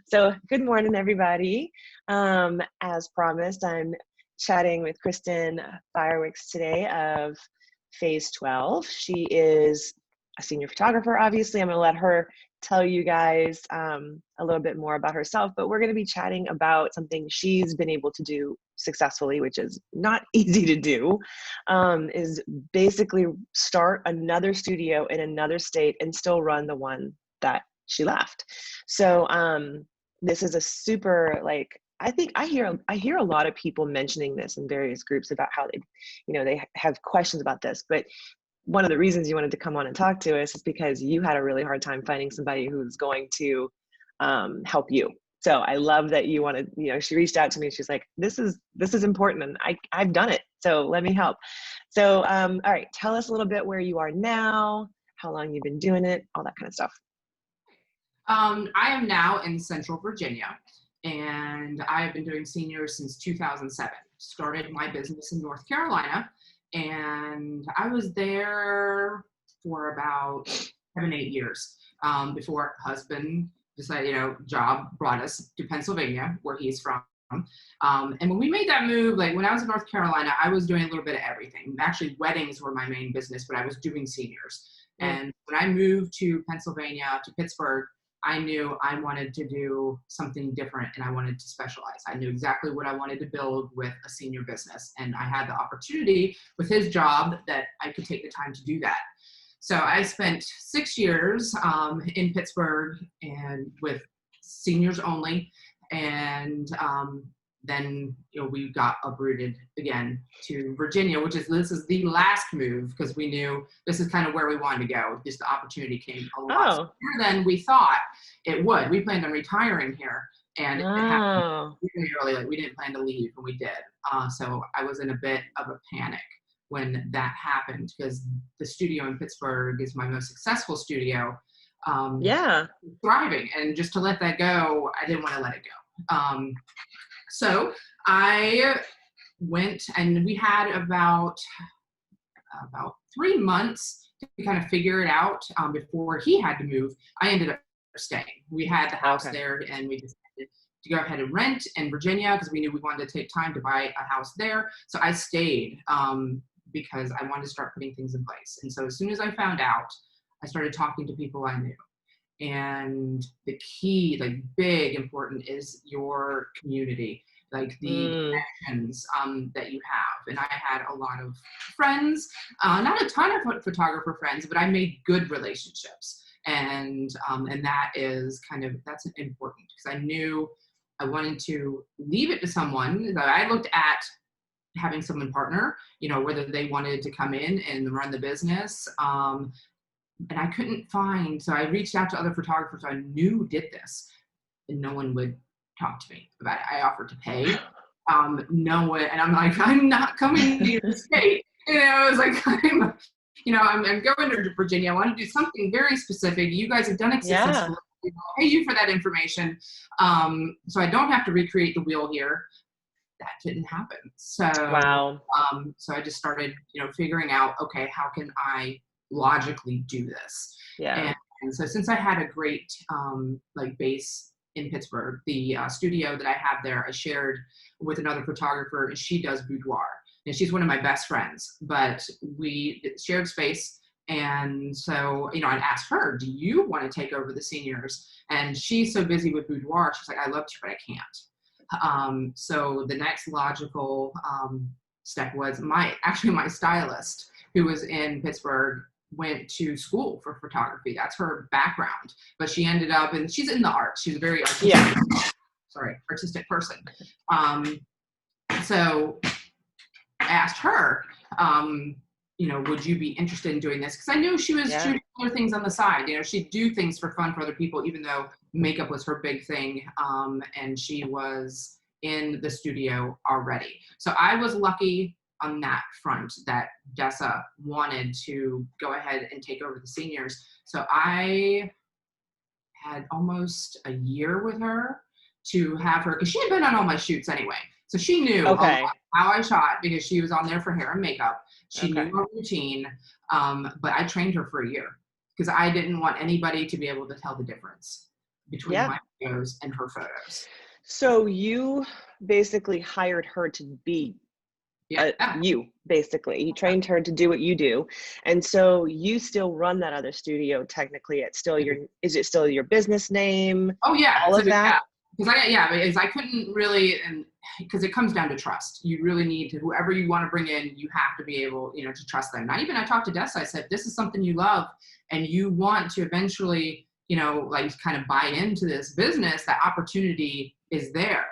So good morning, everybody. As promised, I'm chatting with Kristin Firewicks today of Phase 12. She is a senior photographer, obviously. I'm going to let her tell you guys a little bit more about herself, but we're going to be chatting about something she's been able to do successfully, which is not easy to do, is basically start another studio in another state and still run the one that she left. So this is a super, like, I think I hear a lot of people mentioning this in various groups about how they have questions about this. But one of the reasons you wanted to come on and talk to us is because you had a really hard time finding somebody who's going to help you. So I love that you wanted, she reached out to me and she's like, this is important and I've done it. So let me help. So, all right, tell us a little bit where you are now, how long you've been doing it, all that kind of stuff. I am now in Central Virginia, and I have been doing seniors since 2007. Started my business in North Carolina, and I was there for about 7-8 years before husband decided, job brought us to Pennsylvania, where he's from. And when we made that move, like when I was in North Carolina, I was doing a little bit of everything. Actually, weddings were my main business, but I was doing seniors. And when I moved to Pennsylvania, to Pittsburgh, I knew I wanted to do something different and I wanted to specialize. I knew exactly what I wanted to build with a senior business. And I had the opportunity with his job that I could take the time to do that. So I spent 6 years in Pittsburgh and with seniors only. And then we got uprooted again to Virginia, this is the last move because we knew this is kind of where we wanted to go. Just the opportunity came a lot sooner than we thought it would. We planned on retiring here, and it happened really early. Like we didn't plan to leave, and we did. So I was in a bit of a panic when that happened because the studio in Pittsburgh is my most successful studio. Thriving, and just to let that go, I didn't want to let it go. So I went, and we had about 3 months to kind of figure it out before he had to move. I ended up staying. We had the house there, and we decided to go ahead and rent in Virginia because we knew we wanted to take time to buy a house there. So I stayed because I wanted to start putting things in place. And so as soon as I found out, I started talking to people I knew. And the key, like big important, is your community, like the connections that you have. And I had a lot of friends, not a ton of photographer friends, but I made good relationships. And that is that's important because I knew I wanted to leave it to someone that I looked at having someone partner, whether they wanted to come in and run the business. And I couldn't find, so I reached out to other photographers I knew did this, and no one would talk to me about it. I offered to pay, no one, and I'm like, I'm not coming to your state. It was like, I'm going to Virginia. I want to do something very specific. You guys have done it successfully. I'll pay you for that information. So I don't have to recreate the wheel here. That didn't happen. So, so I just started, figuring out, okay, how can I logically do this? And so since I had a great base in Pittsburgh, the studio that I have there, I shared with another photographer, and she does boudoir, and she's one of my best friends, but we shared space. And so, I asked her, do you want to take over the seniors? And she's so busy with boudoir, she's like, I love to, but I can't. So the next logical step was my stylist, who was in Pittsburgh, went to school for photography. That's her background, but she ended up, and she's in the arts. She's a very artistic person. So I asked her, would you be interested in doing this? Because I knew she was shooting other things on the side. She'd do things for fun for other people, even though makeup was her big thing. And she was in the studio already. So I was lucky on that front that Dessa wanted to go ahead and take over the seniors. So I had almost a year with her to have her, because she had been on all my shoots anyway. So she knew how I shot because she was on there for hair and makeup. She knew her routine, but I trained her for a year because I didn't want anybody to be able to tell the difference between Yeah. my photos and her photos. So you basically hired her to be Yeah. you, basically. You trained her to do what you do. And so you still run that other studio technically. It's still is it still your business name? Oh yeah. All of that? Because I couldn't really, and because it comes down to trust. You really need to, whoever you want to bring in, you have to be able, to trust them. I talked to Dessa, I said, this is something you love and you want to eventually, like kind of buy into this business, that opportunity is there.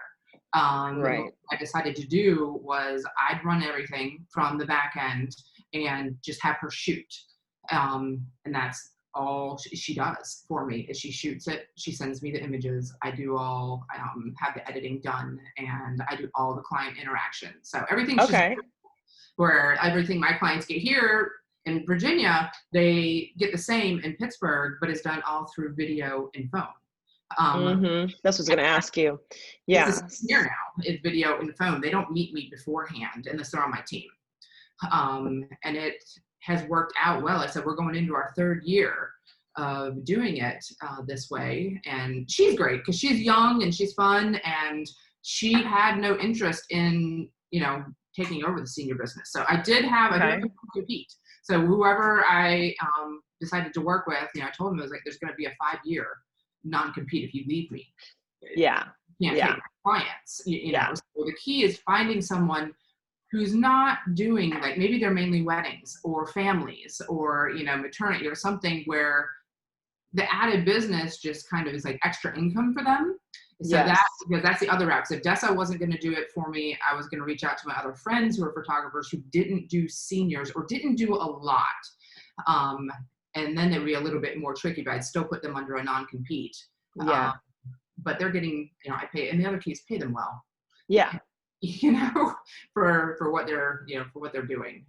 Right. What I decided to do was I'd run everything from the back end and just have her shoot. And that's all she does for me is she shoots it. She sends me the images. I do all, have the editing done, and I do all the client interaction. So everything's Okay. just where everything my clients get here in Virginia, they get the same in Pittsburgh, but it's done all through video and phone. That's what I was going to ask you. It's Yeah. the same here now. It's video and phone. They don't meet me beforehand unless they're on my team. And it has worked out well. I said, we're going into our 3rd year of doing it this way. And she's great because she's young and she's fun. And she had no interest in, taking over the senior business. So I did have a compete. So whoever I decided to work with, I told him, I was like, there's going to be a 5-year non-compete if you leave me. Yeah. You can't take my clients, So the key is finding someone who's not doing, like, maybe they're mainly weddings or families or, maternity or something where the added business just kind of is like extra income for them. So because that's the other route. So if Dessa wasn't going to do it for me, I was going to reach out to my other friends who are photographers who didn't do seniors or didn't do a lot. And then it'd be a little bit more tricky, but I'd still put them under a non-compete. Yeah. But they're getting, I pay, and the other key is pay them well. Yeah. For what they're, for what they're doing.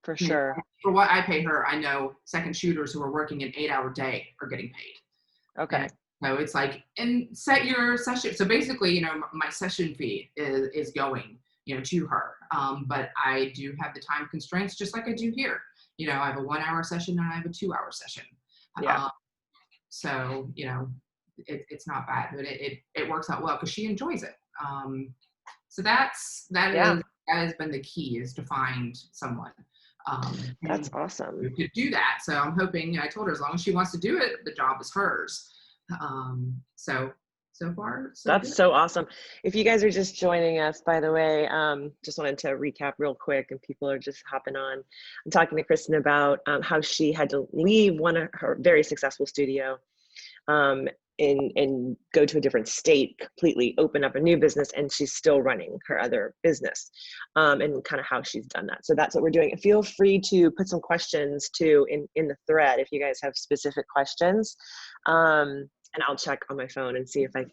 For sure. For what I pay her, I know second shooters who are working an 8-hour day are getting paid. Okay. So it's like, and set your session. So basically, my session fee is going, to her. But I do have the time constraints just like I do here. I have a 1-hour session and I have a 2-hour session. Yeah. So, it's not bad, but it works out well because she enjoys it. So that has been the key, is to find someone. That's awesome. To do that. So I'm hoping, I told her as long as she wants to do it, the job is hers. So far, so that's good. So awesome. If you guys are just joining us, by the way, just wanted to recap real quick, and people are just hopping on. I'm talking to Kristin about how she had to leave her very successful studio and go to a different state, completely open up a new business, and she's still running her other business, and kind of how she's done that. So that's what we're doing. Feel free to put some questions too in the thread if you guys have specific questions, and I'll check on my phone and see if I can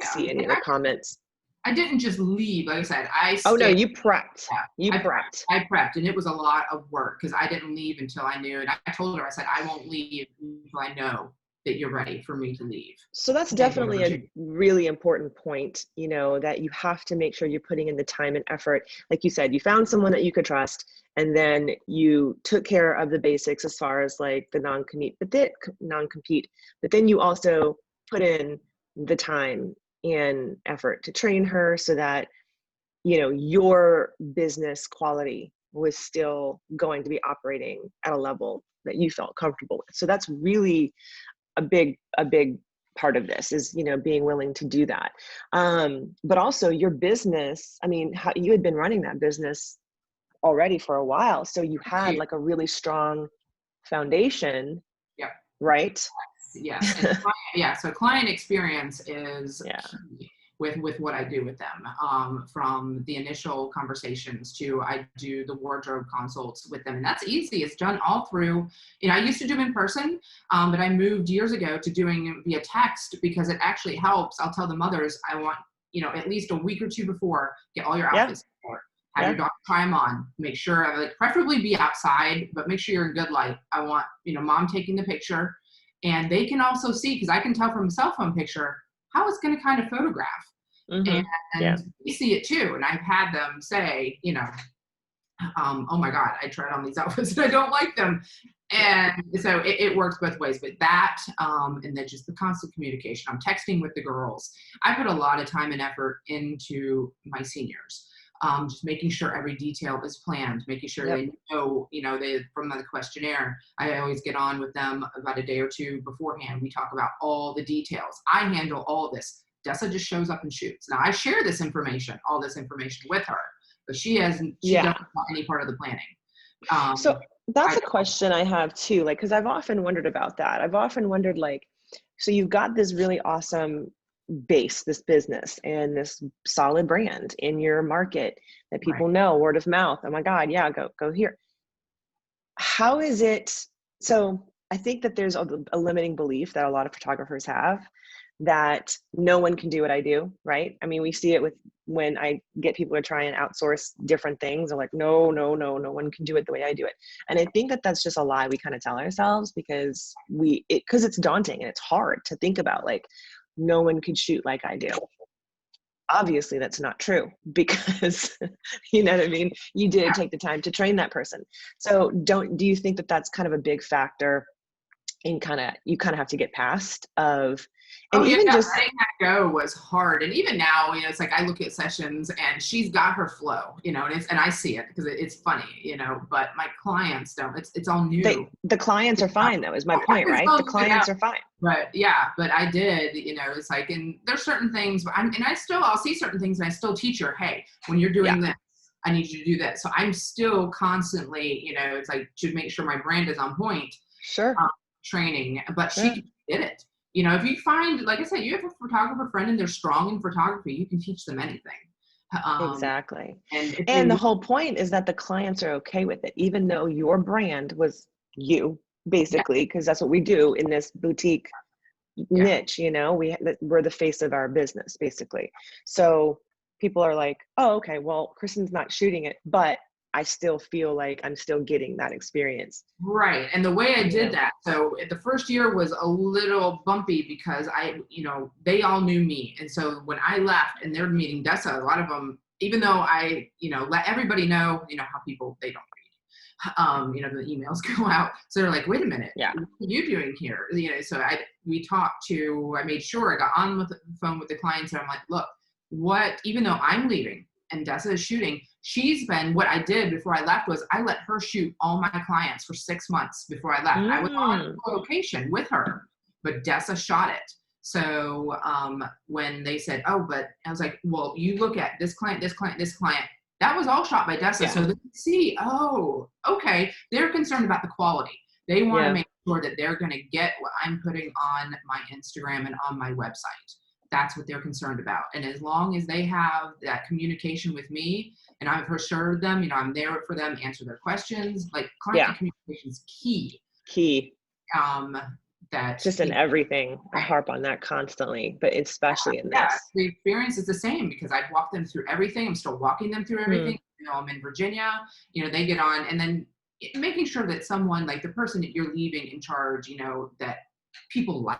see any of the comments. I didn't just leave, like I said. Oh no, you prepped. Yeah. I prepped, and it was a lot of work because I didn't leave until I knew. And I told her, I said, I won't leave until I know that you're ready for me to leave. So that's definitely a really important point, that you have to make sure you're putting in the time and effort. Like you said, you found someone that you could trust, and then you took care of the basics as far as like the non-compete, but then you also put in the time and effort to train her so that, your business quality was still going to be operating at a level that you felt comfortable with. So that's really a big part of this, is being willing to do that, but also your business. I mean, you had been running that business already for a while, so you had like a really strong foundation. Yeah. Right. Yes. So client experience is key with what I do with them, from the initial conversations to I do the wardrobe consults with them, and that's easy. It's done all through, I used to do them in person, but I moved years ago to doing via text because it actually helps. I'll tell the mothers, I want, at least a week or two before, get all your outfits together. Have your doctor try them on, make sure, like, preferably be outside, but make sure you're in good light. I want, mom taking the picture, and they can also see, because I can tell from a cell phone picture how it's going to kind of photograph. And we see it too. And I've had them say, oh my God, I tried on these outfits and I don't like them. And so it works both ways, but that, and then just the constant communication. I'm texting with the girls. I put a lot of time and effort into my seniors, just making sure every detail is planned, making sure Yep. they know, they from the questionnaire. I always get on with them about a day or two beforehand. We talk about all the details. I handle all this. Dessa just shows up and shoots. Now I share this information, all this information with her, but she doesn't want any part of the planning. So that's a question I have too, like, because I've often wondered about that. I've often wondered, like, so you've got this really awesome base, this business and this solid brand in your market that people know, word of mouth. Oh my God, yeah, go here. How is it? So I think that there's a limiting belief that a lot of photographers have that no one can do what I do, right? I mean, we see it with when I get people to try and outsource different things. They're like, no one can do it the way I do it. And I think that that's just a lie we kind of tell ourselves because because it's daunting and it's hard to think about, like, no one could shoot like I do. Obviously that's not true because you know what I mean? You did take the time to train that person. So do you think that that's kind of a big factor in you kind of have to get past of, and letting that go was hard. And even now, it's like I look at sessions and she's got her flow, and I see it because it's funny, but my clients don't. It's all new. The clients are fine though, is my point, right? The clients are fine. But I did, it's like, and there's certain things, I'll see certain things and I still teach her, hey, when you're doing this, I need you to do that. So I'm still constantly, it's like to make sure my brand is on point. Sure. Training, but she did it. If you find, like I said, you have a photographer friend and they're strong in photography, you can teach them anything. Exactly. And the whole point is that the clients are okay with it, even though your brand was you, basically, because that's what we do in this boutique niche, we're the face of our business, basically. So people are like, oh, okay, well, Kristin's not shooting it, but I still feel like I'm still getting that experience. Right. And the way I did that, so the first year was a little bumpy because they all knew me. And so when I left and they're meeting Dessa, a lot of them, even though I, let everybody know, how people, they don't read, the emails go out. So they're like, wait a minute, what are you doing here? So I made sure I got on with the phone with the clients and I'm like, look, even though I'm leaving and Dessa is shooting, what I did before I left was I let her shoot all my clients for 6 months before I left. I was on location with her, but Dessa shot it. So when they said, oh, but I was like, well, you look at this client, that was all shot by Dessa. So they see, oh, okay, they're concerned about the quality. They want to make sure that they're going to get what I'm putting on my Instagram and on my website. That's what they're concerned about. And as long as they have that communication with me and I've assured them, I'm there for them, answer their questions, like client communication is key. That just in everything. I harp on that constantly, but especially in this. The experience is the same because I've walked them through everything. I'm still walking them through everything. I'm in Virginia, they get on, and then making sure that someone, like the person that you're leaving in charge, that people like,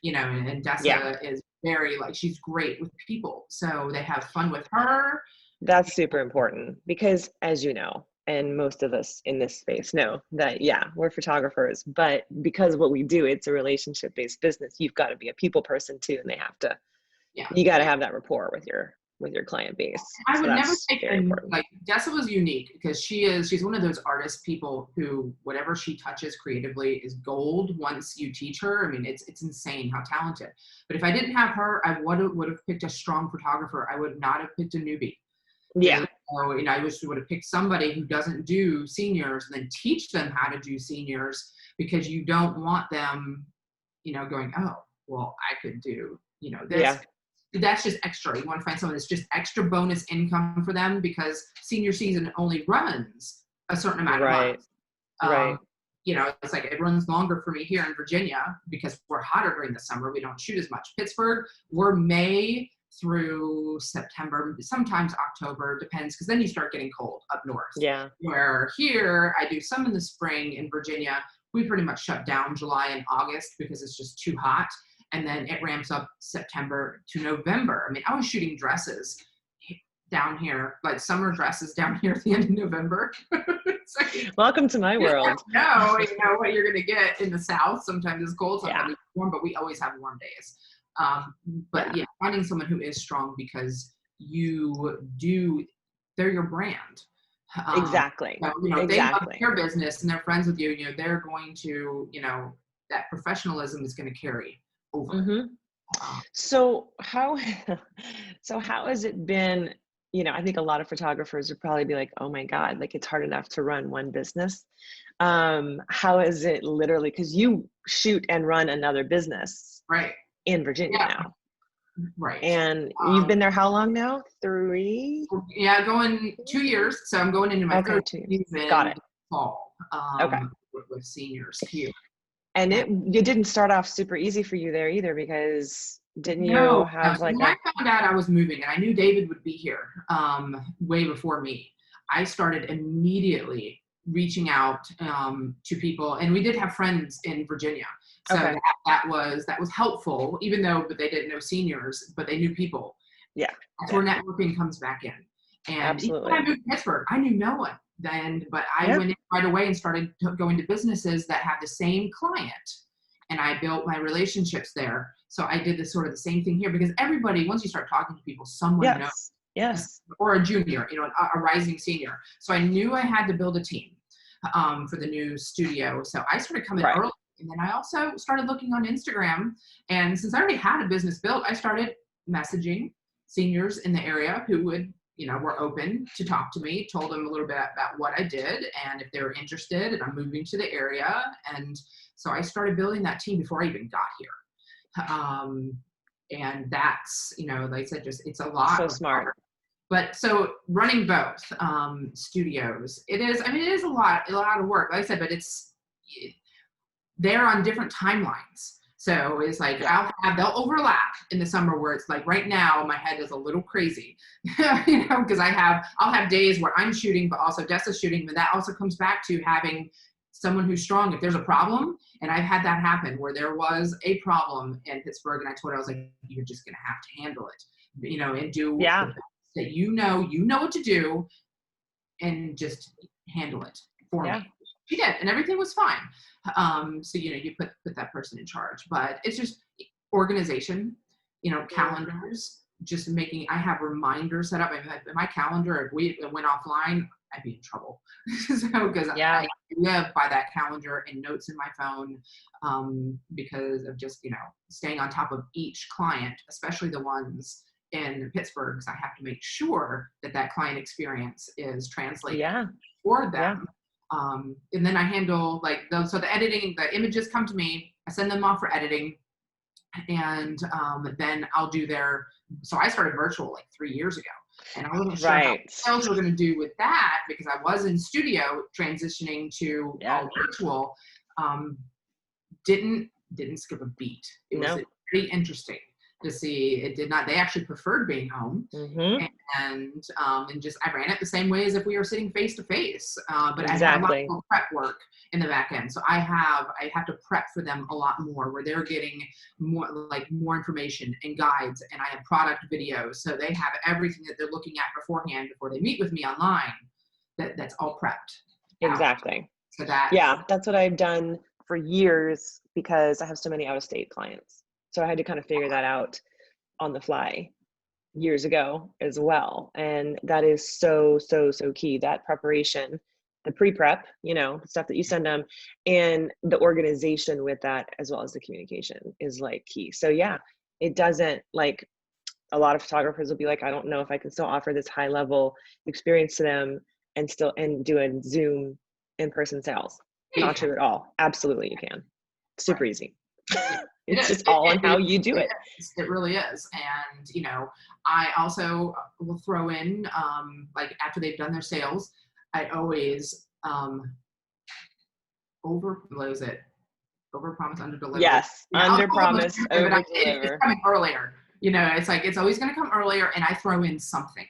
and Dessa is very, like, she's great with people. So they have fun with her. That's super important because, as you know, and most of us in this space know that, we're photographers, but because of what we do, it's a relationship-based business. You've got to be a people person too, and they have to, you got to have that rapport with your client base. I would never take like Dessa was unique because she's one of those artist people who whatever she touches creatively is gold once you teach her. I mean, it's insane how talented. But if I didn't have her, I would have picked a strong photographer. I would not have picked a newbie. Yeah. So, I wish we would have picked somebody who doesn't do seniors and then teach them how to do seniors, because you don't want them, going, oh, well, I could do, this. Yeah. That's just extra. You want to find someone that's just extra bonus income for them because senior season only runs a certain amount of months. Right. It's like it runs longer for me here in Virginia because we're hotter during the summer. We don't shoot as much. Pittsburgh, we're May through September, sometimes October, depends, because then you start getting cold up north. Yeah. Where here, I do some in the spring. In Virginia, we pretty much shut down July and August because it's just too hot. And then it ramps up September to November. I mean, I was shooting dresses down here, like summer dresses down here at the end of November. Welcome to my world. You know what you're going to get in the South. Sometimes it's cold, sometimes it's warm, but we always have warm days. But finding someone who is strong because they're your brand. Exactly. So, they love your business and they're friends with you, they're going to, that professionalism is going to carry over. Mm-hmm. So how has it been? I think a lot of photographers would probably be like, oh my God, like it's hard enough to run one business. How is it literally, because you shoot and run another business in Virginia now. Right. And you've been there how long now? 3? Yeah, going 2 years. So I'm going into my third season. Got it. Fall. With seniors here. And it didn't start off super easy for you there either, because didn't you have when I found out I was moving and I knew David would be here way before me, I started immediately reaching out to people, and we did have friends in Virginia. So that was helpful, even though they didn't know seniors, but they knew people. Yeah. That's where networking comes back in. And absolutely. Even when I moved to Pittsburgh, I knew no one then, but I went in right away and started going to businesses that have the same client. And I built my relationships there. So I did sort of the same thing here, because everybody, once you start talking to people, someone knows. Yes. Or a junior, a rising senior. So I knew I had to build a team for the new studio. So I started coming early. And then I also started looking on Instagram. And since I already had a business built, I started messaging seniors in the area who were open to talk to me, told them a little bit about what I did and if they were interested, and I'm moving to the area. And so I started building that team before I even got here. And that's, like I said, it's a lot. So smart. Work. But so running both studios, it is a lot of work, like I said, but they're on different timelines. So it's like they'll overlap in the summer where it's like right now my head is a little crazy, because I'll have days where I'm shooting, but also Dessa's shooting. But that also comes back to having someone who's strong. If there's a problem, and I've had that happen where there was a problem in Pittsburgh, and I told her, I was like, you're just going to have to handle it, and do the best that you know what to do, and just handle it for me. She did, and everything was fine. So you put that person in charge, but it's just organization, calendars, just making. I have reminders set up in my calendar. If we went offline, I'd be in trouble. So because I live by that calendar and notes in my phone, because of just staying on top of each client, especially the ones in Pittsburgh, because I have to make sure that client experience is translated for them. And then I handle so the editing, the images come to me, I send them off for editing, and then I'll do so I started virtual 3 years ago, and I wasn't sure how sales were going to do with that, because I was in studio transitioning to all virtual. Didn't skip a beat. It was pretty interesting to see. It did not. They actually preferred being home, and just I ran it the same way as if we were sitting face to face. But I had a lot more prep work in the back end, so I have to prep for them a lot more, where they're getting more information and guides, and I have product videos, so they have everything that they're looking at beforehand before they meet with me online. That's all prepped. Exactly. So that's what I've done for years, because I have so many out-of-state clients. So I had to kind of figure that out on the fly years ago as well. And that is so key, that preparation, the pre-prep, the stuff that you send them, and the organization with that, as well as the communication, is key. So it doesn't, a lot of photographers will be like, I don't know if I can still offer this high level experience to them and do a Zoom in-person sales. Not true at all. Absolutely you can. Super easy. It's just all on how you do it. It really is. And, I also will throw in, after they've done their sales, I always overpromise, under deliver. Yes, under promise, over deliver. It's coming earlier. It's always going to come earlier, and I throw in something.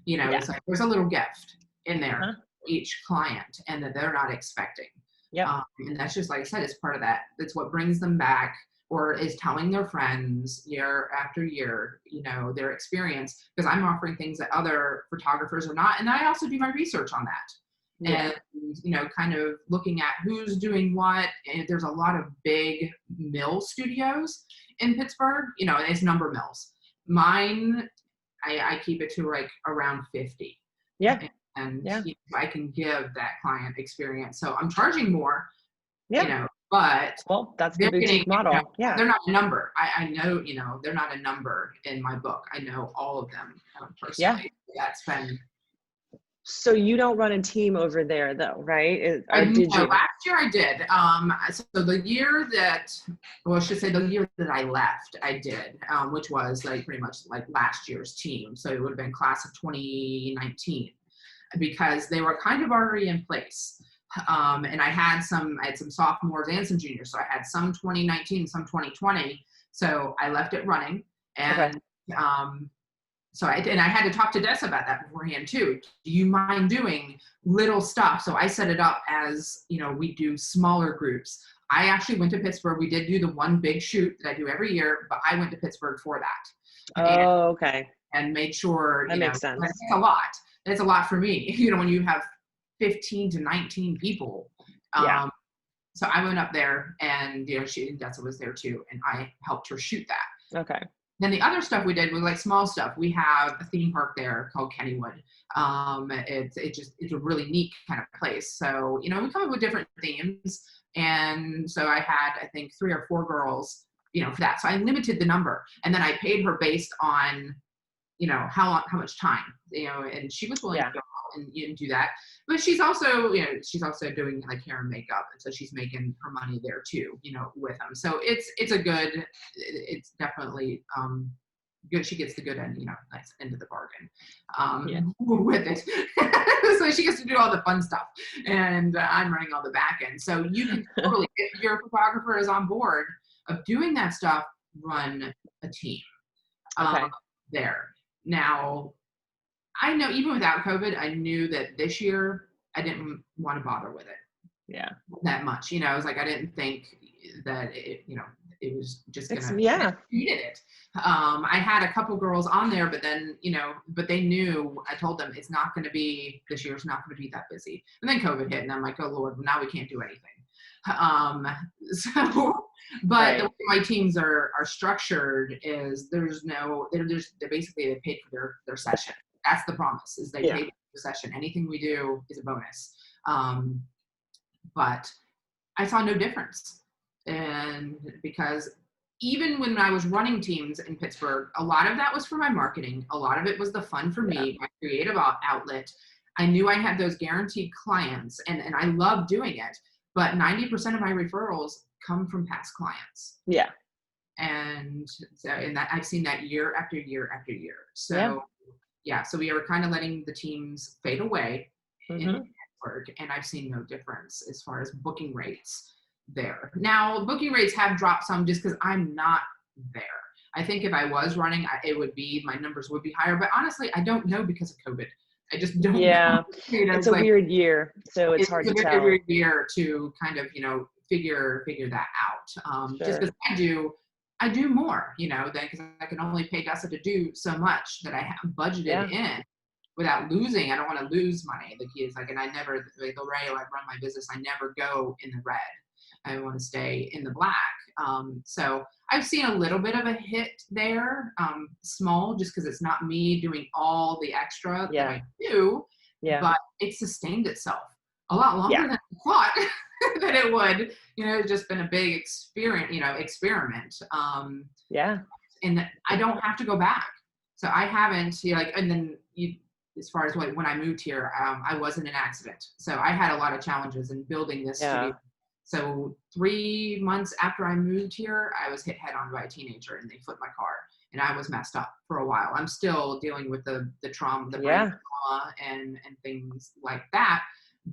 It's like there's a little gift in there for each client, and that they're not expecting. And that's just, like I said, it's part of that. It's what brings them back. or is telling their friends year after year, their experience, because I'm offering things that other photographers are not. And I also do my research on that. Yeah. And, kind of looking at who's doing what. And there's a lot of big mill studios in Pittsburgh, it's number mills. Mine, I keep it to like around 50. Yeah. And Yeah. I can give that client experience. So I'm charging more, Yeah. but Well, that's the they're boutique getting, model. Yeah. they're not a number. I know, they're not a number in my book. I know all of them personally. Yeah. That's been. So you don't run a team over there though, right? Or did you? Last year I did. So the year that, I should say the year that I left, I did, which was like pretty much like last year's team. So it would have been class of 2019, because they were kind of already in place. And I had some sophomores and some juniors. So I had some 2019, some 2020. So I left it running. And Okay. so I had to talk to Des about that beforehand too. Do you mind doing little stuff? So I set it up as, we do smaller groups. I actually went to Pittsburgh. We did do the one big shoot that I do every year, but I went to Pittsburgh for that. Oh, okay. And made sure, That makes sense. that's a lot. That's a lot for me, when you have 15 to 19 people. Yeah. So I went up there and, Dessa was there too. And I helped her shoot that. Okay. Then the other stuff we did was like small stuff. We have a theme park there called Kennywood. It's a really neat kind of place. So, we come up with different themes. And so I had, I think, 3 or 4 girls, for that. So I limited the number, and then I paid her based on, how much time, and she was willing to go out and do that. But she's also, doing like hair and makeup. And so she's making her money there too, with them. So it's definitely good. She gets the good end, nice end of the bargain with it. So she gets to do all the fun stuff, and I'm running all the back end. So you can totally, if your photographer is on board of doing that stuff, run a team there. Now, I know even without COVID, I knew that this year I didn't want to bother with it that much. I was like, I didn't think that it was just gonna needed it. I had a couple girls on there, but then but they knew. I told them it's not going to be, this year's not going to be that busy. And then COVID hit, and I'm like, oh Lord, now we can't do anything. But the way my teams are structured is they're basically, they paid for their session. That's the promise, is they pay for the session. Anything we do is a bonus. But I saw no difference. And because even when I was running teams in Pittsburgh, a lot of that was for my marketing. A lot of it was the fun for me, my creative outlet. I knew I had those guaranteed clients, and I love doing it. But 90% of my referrals come from past clients. Yeah. And so, that I've seen that year after year after year. So so we are kind of letting the teams fade away in Pittsburgh, and I've seen no difference as far as booking rates there. Now, booking rates have dropped some just because I'm not there. I think if I was running, my numbers would be higher. But honestly, I don't know because of COVID. I just don't know. It's a weird year, so it's hard to tell. It's a weird year to kind of, figure that out. Just because I do more, because I can only pay Dessa to do so much that I have budgeted in without losing. I don't want to lose money. The key is like, and I never, like the way I run my business, I never go in the red. I want to stay in the black. So I've seen a little bit of a hit there, small, just because it's not me doing all the extra that I do, but it sustained itself a lot longer than I thought that it would. It's just been a big experiment. And I don't have to go back. So I haven't, and then as far as when I moved here, I was in an accident. So I had a lot of challenges in building this studio. So 3 months after I moved here, I was hit head on by a teenager, and they flipped my car, and I was messed up for a while. I'm still dealing with the trauma, the brain trauma and things like that.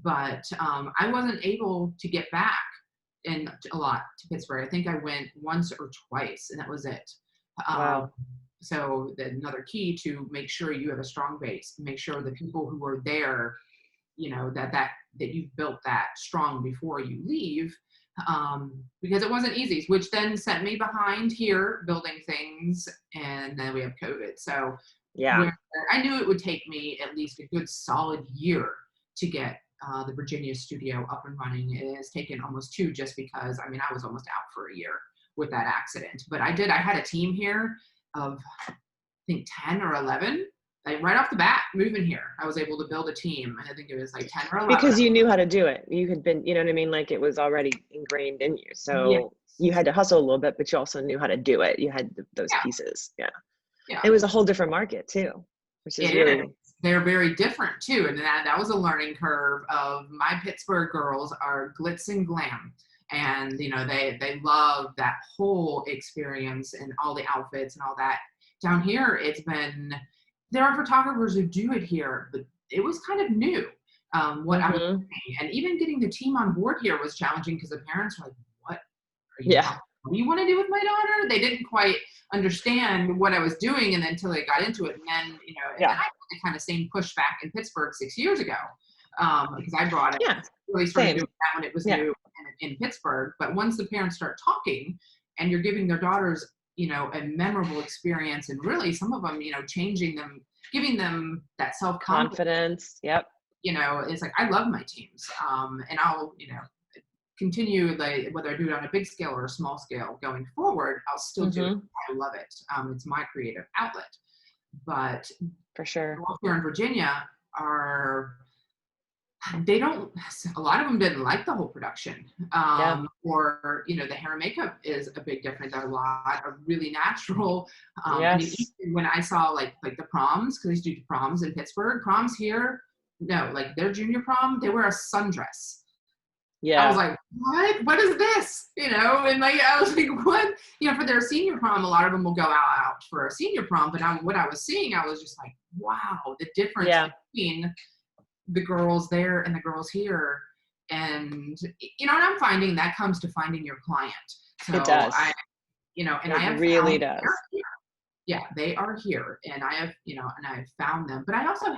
But I wasn't able to get back a lot to Pittsburgh. I think I went once or twice, and that was it. So another key to make sure you have a strong base, make sure the people who are there, that you've built that strong before you leave. because it wasn't easy, which then sent me behind here building things. And then we have COVID. So Yeah. where I knew it would take me at least a good solid year to get the Virginia studio up and running. It has taken almost 2 just because, I mean, I was almost out for a year with that accident. But I had a team here of, I think, 10 or 11. Like right off the bat, moving here, I was able to build a team. And I think it was like 10 or 11. Because you knew how to do it. You had been, you know what I mean? Like it was already ingrained in you. Yeah. So you had to hustle a little bit, but you also knew how to do it. You had those pieces. Yeah. Yeah. It was a whole different market too, which is really. They're very different too. And that was a learning curve of my Pittsburgh girls are glitz and glam. And, you know, they love that whole experience and all the outfits and all that. Down here, there are photographers who do it here, but it was kind of new. What I was doing. And even getting the team on board here was challenging because the parents were like, what do you want to do with my daughter? They didn't quite understand what I was doing, and then until they got into it, and then and I had the kind of same pushback in Pittsburgh 6 years ago because I brought it. Really started doing that when it was new in Pittsburgh. But once the parents start talking, and you're giving their daughters a memorable experience, and really some of them changing them, giving them that self-confidence. Yep. It's like I love my teams, and I'll continue, like whether I do it on a big scale or a small scale going forward, I'll still do it. I love it. It's my creative outlet. But for sure, here in Virginia a lot of them didn't like the whole production. Or the hair and makeup is a big difference. A lot of really natural. I mean, even when I saw like the proms, because I used to do proms in Pittsburgh, proms here, no, like their junior prom, they wear a sundress. I was like, what is this? And like, I was like, what? For their senior prom, a lot of them will go out for a senior prom. But what I was seeing, I was just like, wow, the difference between the girls there and the girls here. And, and I'm finding that comes to finding your client. So it does. It really does. Yeah, they are here. And I have, and I've found them. But I also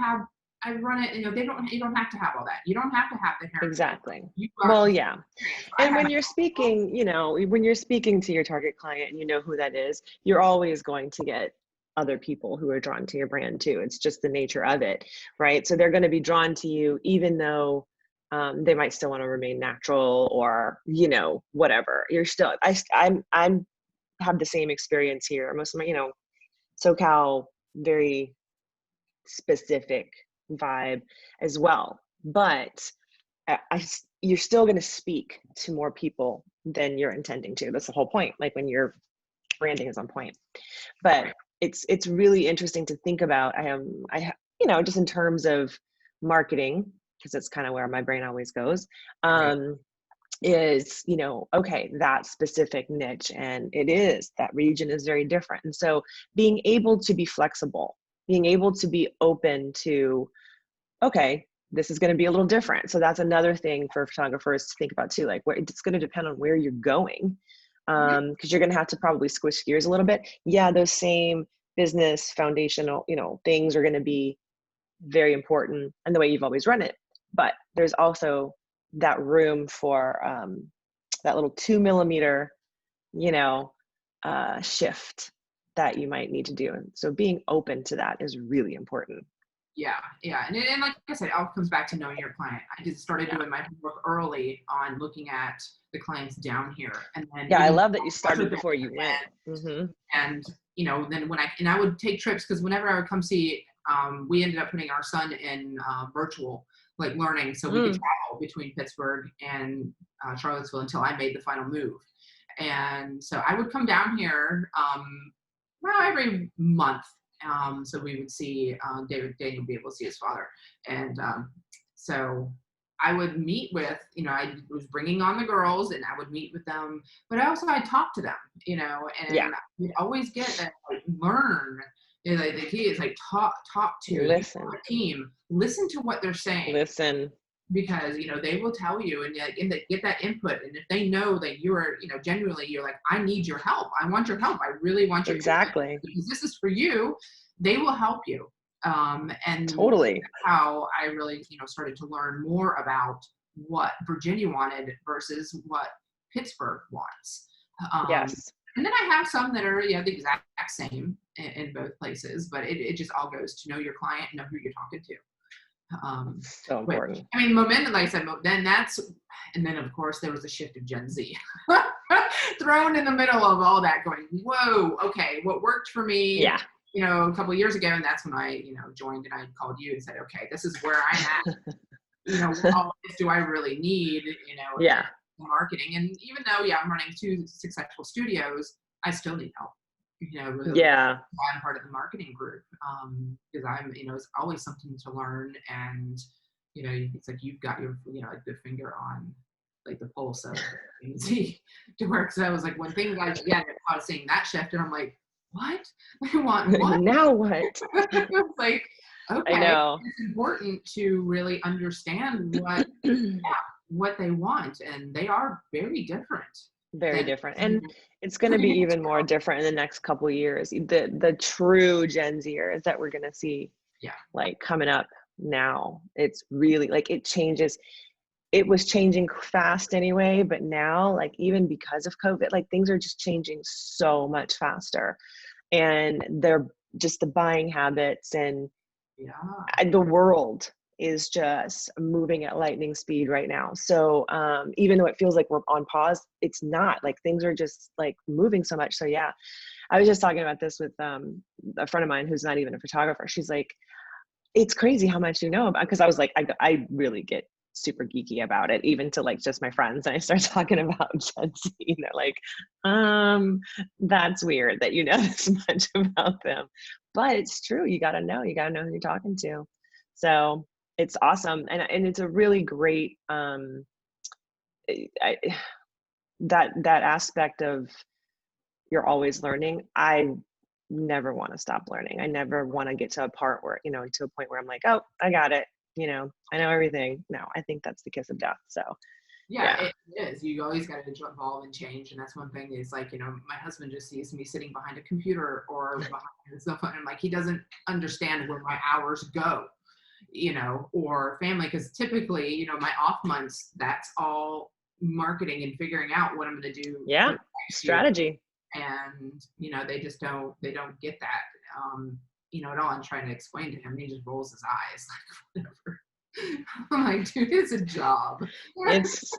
I run it, you don't have to have all that. You don't have to have the hair. Exactly. Well, yeah. And when you're speaking, when you're speaking to your target client and you know who that is, you're always going to get other people who are drawn to your brand too. It's just the nature of it, right? So they're going to be drawn to you, even though they might still want to remain natural or, whatever. You're still, I'm have the same experience here. Most of my, SoCal, very specific vibe as well, but you're still going to speak to more people than you're intending to. That's the whole point, like when your branding is on point. But it's really interesting to think about. Just in terms of marketing, because that's kind of where my brain always goes, is okay, that specific niche, and that region is very different. And so being able to be flexible, being able to be open to, okay, this is going to be a little different. So that's another thing for photographers to think about too. Like, it's going to depend on where you're going, because you're going to have to probably squish gears a little bit. Yeah, those same business foundational, things are going to be very important, and the way you've always run it. But there's also that room for that little 2 millimeter, shift that you might need to do. And so being open to that is really important. Yeah. And like I said, it all comes back to knowing your client. I just started doing my homework early on looking at the clients down here. And then I love that you started before you went. And, then I would take trips, because whenever I would come see, we ended up putting our son in virtual, like learning. So we could travel between Pittsburgh and Charlottesville until I made the final move. And so I would come down here every month. So we would see Daniel would be able to see his father. And so I would meet with, I was bringing on the girls and I would meet with them, but I'd talk to them, and we'd always get that, like, learn. Like the key is like talk to listen. The team, listen to what they're saying. Listen. Because, they will tell you, and they get that input. And if they know that you're, genuinely, you're like, I need your help. I want your help. I really want your help. Because this is for you. They will help you. And totally. That's how I really, started to learn more about what Virginia wanted versus what Pittsburgh wants. Yes. And then I have some that are, the exact same in both places, but it just all goes to know your client, know who you're talking to. So important. I mean, momentum, like I said, and then of course there was a shift of Gen Z thrown in the middle of all that going, whoa, okay, what worked for me, Yeah. a couple of years ago. And that's when I, joined and I called you and said, okay, this is where I'm at. What all this do I really need, Yeah. in marketing. And even though, I'm running 2 successful studios, I still need help. Really, Yeah. I'm part of the marketing group because I'm, it's always something to learn, and it's like you've got your, like the finger on like the pulse of things to work. So I was like, when things like I was seeing that shift, and I'm like, what? I want what? Now what? It's like, okay, I know. it's important to really understand what they want, and they are very different. Very different. And it's going to be even more different in the next couple of years. The true Gen Zers that we're going to see like coming up now, it's really like it changes. It was changing fast anyway, but now, like, even because of COVID, like things are just changing so much faster, and they're just the buying habits and the world is just moving at lightning speed right now. So even though it feels like we're on pause, it's not. Like things are just like moving so much. So yeah, I was just talking about this with a friend of mine who's not even a photographer. She's like, it's crazy how much you know about, because I was like, I really get super geeky about it, even to like just my friends. And I start talking about Gen Z, and they're like, that's weird that you know this much about them. But it's true. You got to know who you're talking to. So it's awesome. And it's a really great, that aspect of you're always learning. I never want to stop learning. I never want to get to a part where, to a point where I'm like, oh, I got it. I know everything. No, I think that's the kiss of death. So it is. You always got to evolve and change. And that's one thing is like, my husband just sees me sitting behind a computer or behind his cell phone, and like, he doesn't understand where my hours go, or family. Because typically, my off months, that's all marketing and figuring out what I'm going to do. Yeah. Strategy. And, they just don't get that, at all. I'm trying to explain to him, and he just rolls his eyes like, whatever. I'm like, dude, it's a job. It's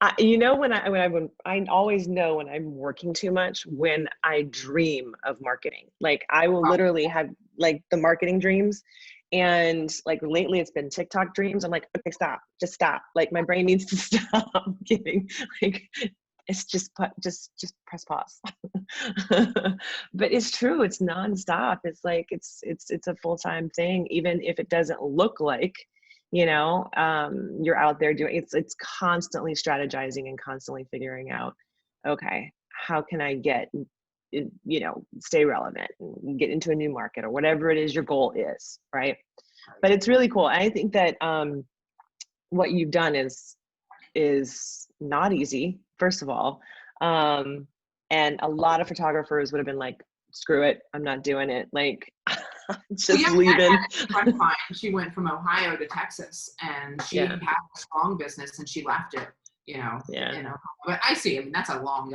I always know when I'm working too much, when I dream of marketing. Like I will literally have like the marketing dreams, and like lately it's been TikTok dreams. I'm like, okay, just stop. Like my brain needs to stop getting like, it's just press pause. But it's true. It's nonstop. It's like, it's a full-time thing, even if it doesn't look like, you're out there doing it's constantly strategizing and constantly figuring out, okay, how can I get, stay relevant and get into a new market or whatever it is your goal is. Right. But it's really cool. I think that, what you've done is not easy, first of all. And a lot of photographers would have been like, screw it, I'm not doing it. Like, just leaving. Friend of mine, she went from Ohio to Texas, and she had a strong business, and she left it, But I see, that's a long,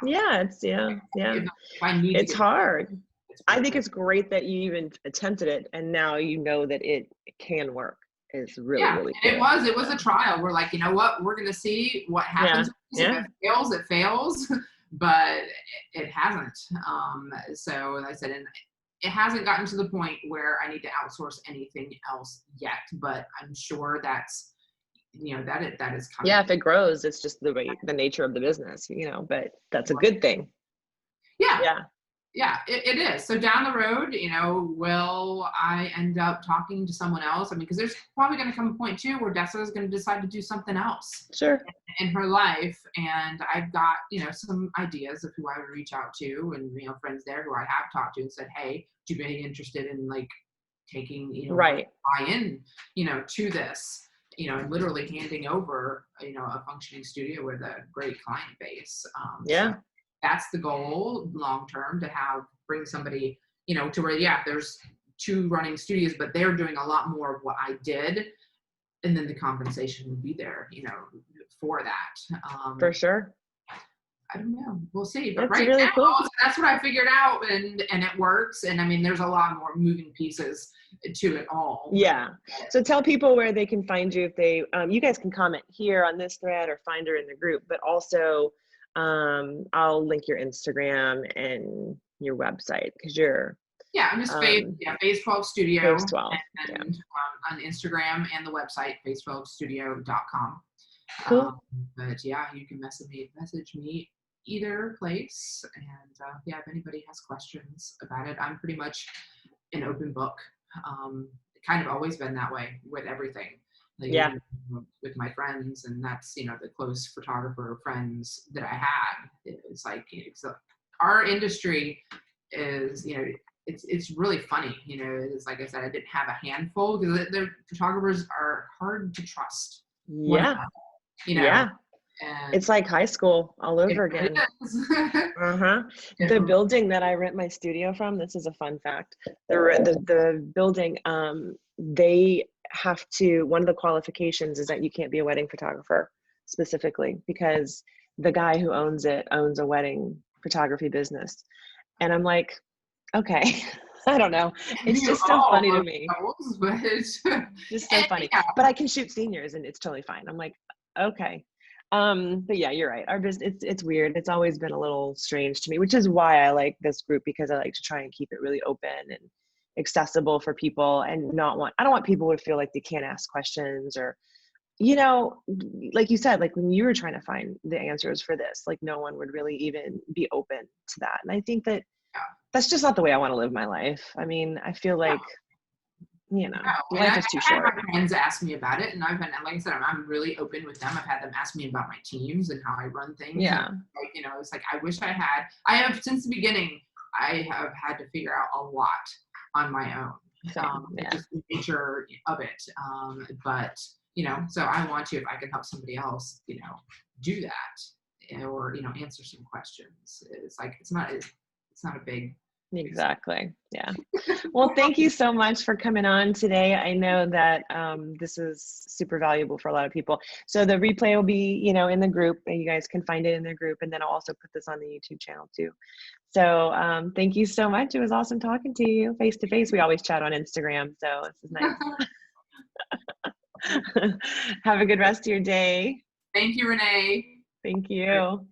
Yeah, it's hard. I think it's great that you even attempted it, and now you know that it can work. Is really really cool. It was a trial. We're like, you know what, we're gonna see what happens. If it fails, but it hasn't. So as I said, and it hasn't gotten to the point where I need to outsource anything else yet, but I'm sure that's that is coming. If it grows, it's just the nature of the business, but that's a good thing. Yeah, it is. So down the road, will I end up talking to someone else? Because there's probably going to come a point too where Dessa is going to decide to do something else in her life. And I've got, some ideas of who I would reach out to, and, friends there who I have talked to and said, hey, would you be interested in like taking, buy-in, to this, and literally handing over, a functioning studio with a great client base. So that's the goal long term, to bring somebody, to where, there's 2 running studios, but they're doing a lot more of what I did. And then the compensation would be there, for that. For sure. I don't know. We'll see. But That's right really now, cool. that's what I figured out, and it works. And I mean, there's a lot more moving pieces to it all. Yeah. So tell people where they can find you if they, you guys can comment here on this thread or find her in the group, but also I'll link your Instagram and your website because you're. Yeah, I'm just Phase 12 Studio. Phase 12. And on Instagram and the website, phase12studio.com. Cool. But yeah, you can message me either place. And if anybody has questions about it, I'm pretty much an open book. Kind of always been that way with everything. Like, yeah. With my friends, and that's, the close photographer friends that I had. It's like, our industry is, it's really funny. It's like I said, I didn't have a handful because the photographers are hard to trust. Yeah. Yeah. And it's like high school all over again. The building that I rent my studio from, this is a fun fact. The building, they have to, one of the qualifications is that you can't be a wedding photographer specifically because the guy who owns it owns a wedding photography business. And I'm like, okay, I don't know. It's just so funny to me. Just so funny. But I can shoot seniors and it's totally fine. I'm like, okay. But yeah, you're right. Our business, it's weird. It's always been a little strange to me, which is why I like this group, because I like to try and keep it really open and accessible for people and I don't want people to feel like they can't ask questions or, like you said, like when you were trying to find the answers for this, like no one would really even be open to that. And I think that that's just not the way I want to live my life. I mean, I feel like, life is too short. I've had my friends ask me about it, and I've been, like I said, I'm really open with them. I've had them ask me about my teams and how I run things. Yeah. And, it's like, I have since the beginning, I have had to figure out a lot on my own. Just the nature of it. But, so I want to, if I can help somebody else, do that or, answer some questions. It's like, it's not a big. Exactly. Yeah. Well, thank you so much for coming on today. I know that this is super valuable for a lot of people. So the replay will be, in the group, and you guys can find it in the group. And then I'll also put this on the YouTube channel too. So thank you so much. It was awesome talking to you face to face. We always chat on Instagram, so this is nice. Have a good rest of your day. Thank you, Renee. Thank you.